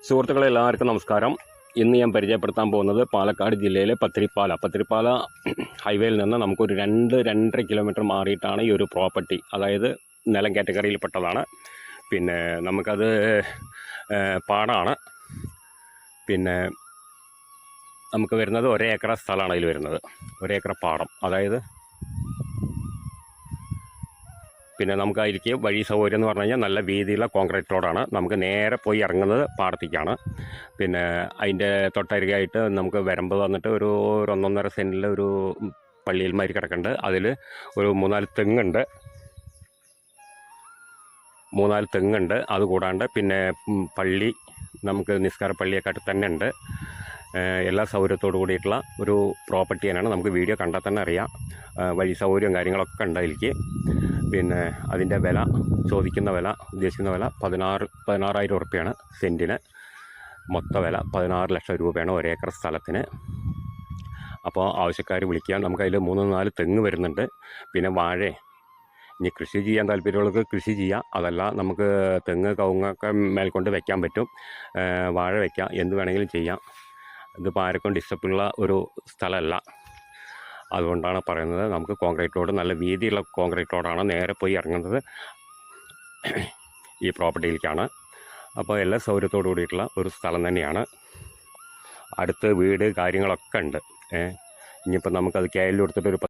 സുഹൃത്തുക്കളെ എല്ലാവർക്കും നമസ്കാരം. ഇന്ന് ഞാൻ പരിചയപ്പെടുത്താൻ പോകുന്നത് പാലക്കാട് ജില്ലയിലെ പത്തിരിപ്പാല ഹൈവേയിൽ നിന്ന് നമുക്കൊരു 2-2.5 കിലോമീറ്റർ മാറിയിട്ടാണ് ഈ ഒരു പ്രോപ്പർട്ടി, അതായത് നിലം കാറ്റഗറിയിൽപ്പെട്ടതാണ്. പിന്നെ നമുക്കത് പാടമാണ്. പിന്നെ നമുക്ക് വരുന്നത് 1 ഏക്കർ സ്ഥലമാണ് അതിൽ വരുന്നത്, 1 ഏക്കർ പാടം. അതായത് പിന്നെ നമുക്ക് അതിലേക്ക് വഴി സൗകര്യം എന്ന് പറഞ്ഞു കഴിഞ്ഞാൽ നല്ല വീതിയുള്ള കോൺക്രീറ്റ് റോഡാണ്. നമുക്ക് നേരെ പോയി ഇറങ്ങുന്നത് പാടത്തേക്കാണ്. പിന്നെ അതിൻ്റെ തൊട്ടരികയായിട്ട് നമുക്ക് വരമ്പ് വന്നിട്ട് ഒരു 1.5 സെൻറ്റിൽ ഒരു പള്ളിയിൽ മാതിരി കിടക്കുന്നുണ്ട്. അതിൽ ഒരു 3-4 തെങ്ങുണ്ട്. 3-4 തെങ്ങുണ്ട്. അതുകൂടാണ്ട് പിന്നെ പള്ളി, നമുക്ക് നിസ്കാര പള്ളിയൊക്കെ ആയിട്ട് തന്നെ ഉണ്ട്. എല്ലാ സൗകര്യത്തോടു കൂടിയിട്ടുള്ള ഒരു പ്രോപ്പർട്ടി തന്നെയാണ്. നമുക്ക് വീഡിയോ കണ്ടാൽ തന്നെ അറിയാം. വഴി സൗകര്യവും കാര്യങ്ങളൊക്കെ ഉണ്ട് അതിലേക്ക്. പിന്നെ അതിൻ്റെ വില, ചോദിക്കുന്ന വില, ഉദ്ദേശിക്കുന്ന വില 16,000 ഉറുപ്പ്യാണ് സെൻറ്റിന്. മൊത്ത വില 16 ലക്ഷം രൂപയാണ് 1 ഏക്കർ സ്ഥലത്തിന്. അപ്പോൾ ആവശ്യക്കാർ വിളിക്കാൻ. നമുക്കതിൽ 3-4 തെങ്ങ് വരുന്നുണ്ട്. പിന്നെ വാഴ, ഇനി കൃഷി ചെയ്യാൻ താല്പര്യമുള്ളവർക്ക് കൃഷി ചെയ്യാം. അതല്ല നമുക്ക് തെങ്ങ് കവുങ്ങൊക്കെ മേൽക്കൊണ്ട് വയ്ക്കാൻ പറ്റും. വാഴ വയ്ക്കാം, എന്ത് വേണമെങ്കിലും ചെയ്യാം. ഇതിപ്പോൾ ആർക്കും ഡിസ്റ്റർബുള്ള ഒരു സ്ഥലമല്ല. അതുകൊണ്ടാണ് പറയുന്നത്. നമുക്ക് കോൺക്രീറ്റ് റോഡ്, നല്ല വീതിയുള്ള കോൺക്രീറ്റ് റോഡാണ്. നേരെ പോയി ഇറങ്ങുന്നത് ഈ പ്രോപ്പർട്ടിയിലേക്കാണ്. അപ്പോൾ എല്ലാ സൗകര്യത്തോടു കൂടിയിട്ടുള്ള ഒരു സ്ഥലം തന്നെയാണ്. അടുത്ത് വീട് കാര്യങ്ങളൊക്കെ ഉണ്ട്. ഇനിയിപ്പോൾ നമുക്കത് KL കൊടുത്തിട്ടൊരു